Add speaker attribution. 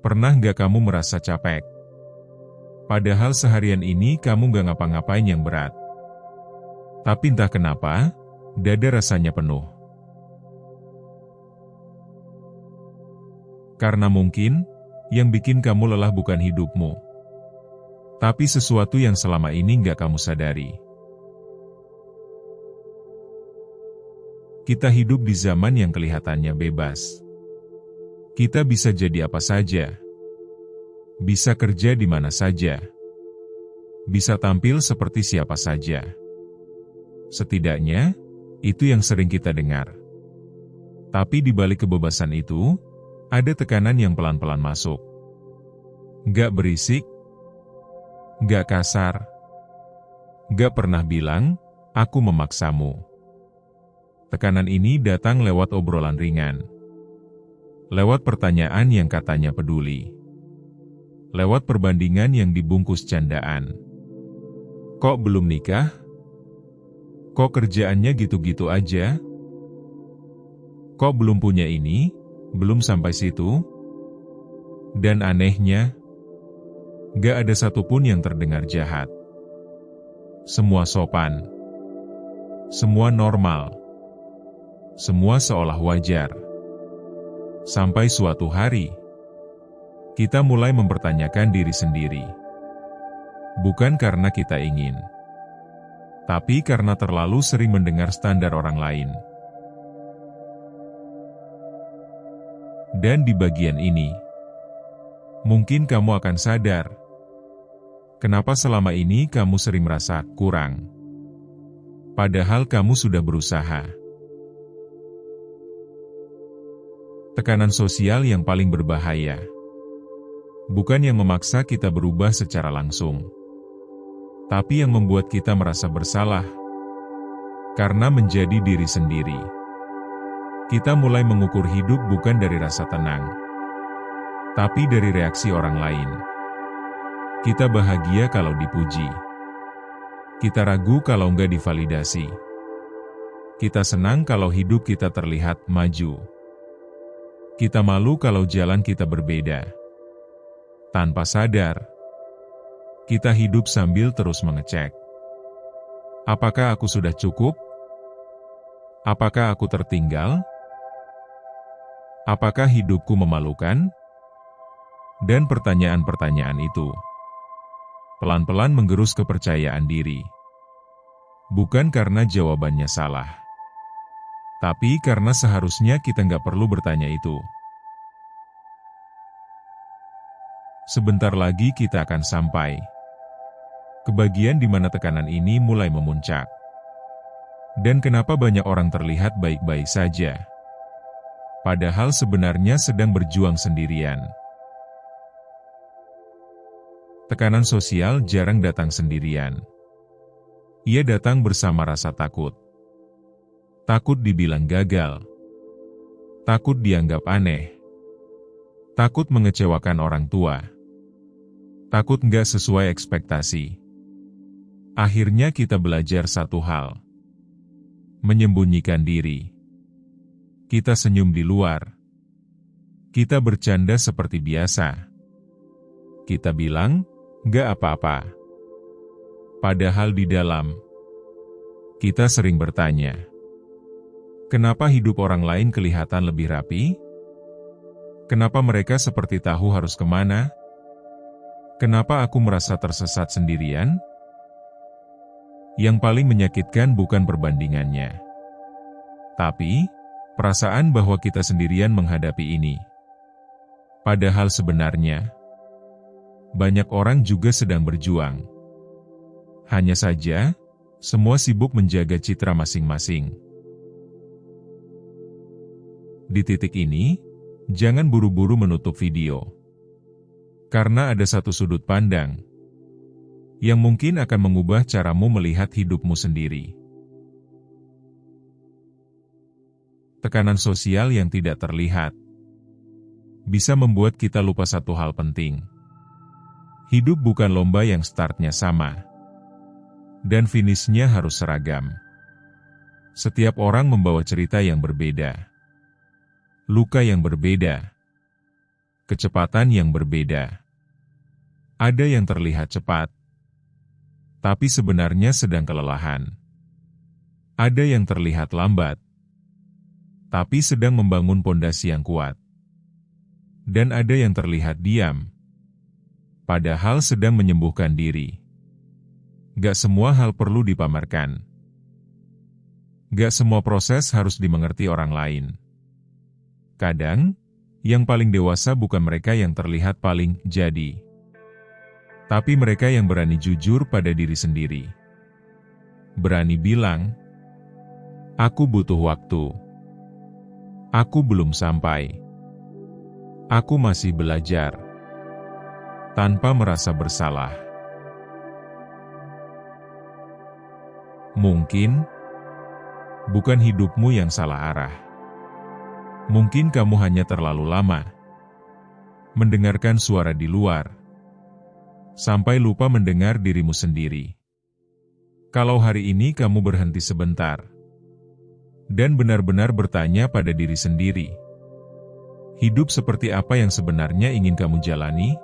Speaker 1: Pernah nggak kamu merasa capek? Padahal seharian ini kamu nggak ngapa-ngapain yang berat. Tapi entah kenapa, dada rasanya penuh. Karena mungkin, yang bikin kamu lelah bukan hidupmu, tapi sesuatu yang selama ini nggak kamu sadari. Kita hidup di zaman yang kelihatannya bebas. Kita bisa jadi apa saja. Bisa kerja di mana saja. Bisa tampil seperti siapa saja. Setidaknya, itu yang sering kita dengar. Tapi di balik kebebasan itu, ada tekanan yang pelan-pelan masuk. Gak berisik, gak kasar, gak pernah bilang, aku memaksamu. Tekanan ini datang lewat obrolan ringan. Lewat pertanyaan yang katanya peduli. Lewat perbandingan yang dibungkus candaan. Kok belum nikah? Kok kerjaannya gitu-gitu aja? Kok belum punya ini? Belum sampai situ? Dan anehnya, gak ada satupun yang terdengar jahat. Semua sopan. Semua normal. Semua seolah wajar. Sampai suatu hari, kita mulai mempertanyakan diri sendiri. Bukan karena kita ingin, tapi karena terlalu sering mendengar standar orang lain. Dan di bagian ini, mungkin kamu akan sadar, kenapa selama ini kamu sering merasa kurang. Padahal kamu sudah berusaha. Tekanan sosial yang paling berbahaya. Bukan yang memaksa kita berubah secara langsung, tapi yang membuat kita merasa bersalah. Karena menjadi diri sendiri, kita mulai mengukur hidup bukan dari rasa tenang, tapi dari reaksi orang lain. Kita bahagia kalau dipuji. Kita ragu kalau nggak divalidasi. Kita senang kalau hidup kita terlihat maju. Kita malu kalau jalan kita berbeda. Tanpa sadar, kita hidup sambil terus mengecek. Apakah aku sudah cukup? Apakah aku tertinggal? Apakah hidupku memalukan? Dan pertanyaan-pertanyaan itu pelan-pelan menggerus kepercayaan diri. Bukan karena jawabannya salah, tapi karena seharusnya kita nggak perlu bertanya itu. Sebentar lagi kita akan sampai ke bagian di mana tekanan ini mulai memuncak. Dan kenapa banyak orang terlihat baik-baik saja, padahal sebenarnya sedang berjuang sendirian. Tekanan sosial jarang datang sendirian. Ia datang bersama rasa takut. Takut dibilang gagal. Takut dianggap aneh. Takut mengecewakan orang tua. Takut nggak sesuai ekspektasi. Akhirnya kita belajar satu hal. Menyembunyikan diri. Kita senyum di luar. Kita bercanda seperti biasa. Kita bilang, nggak apa-apa. Padahal di dalam, kita sering bertanya, kenapa hidup orang lain kelihatan lebih rapi? Kenapa mereka seperti tahu harus kemana? Kenapa aku merasa tersesat sendirian? Yang paling menyakitkan bukan perbandingannya, tapi perasaan bahwa kita sendirian menghadapi ini. Padahal sebenarnya, banyak orang juga sedang berjuang. Hanya saja, semua sibuk menjaga citra masing-masing. Di titik ini, jangan buru-buru menutup video. Karena ada satu sudut pandang yang mungkin akan mengubah caramu melihat hidupmu sendiri. Tekanan sosial yang tidak terlihat bisa membuat kita lupa satu hal penting. Hidup bukan lomba yang startnya sama dan finishnya harus seragam. Setiap orang membawa cerita yang berbeda, luka yang berbeda, kecepatan yang berbeda. Ada yang terlihat cepat, tapi sebenarnya sedang kelelahan. Ada yang terlihat lambat, tapi sedang membangun pondasi yang kuat. Dan ada yang terlihat diam, padahal sedang menyembuhkan diri. Gak semua hal perlu dipamerkan. Gak semua proses harus dimengerti orang lain. Kadang, yang paling dewasa bukan mereka yang terlihat paling jadi, tapi mereka yang berani jujur pada diri sendiri. Berani bilang, "Aku butuh waktu. Aku belum sampai. Aku masih belajar." Tanpa merasa bersalah. Mungkin bukan hidupmu yang salah arah. Mungkin kamu hanya terlalu lama mendengarkan suara di luar, sampai lupa mendengar dirimu sendiri. Kalau hari ini kamu berhenti sebentar, dan benar-benar bertanya pada diri sendiri, hidup seperti apa yang sebenarnya ingin kamu jalani?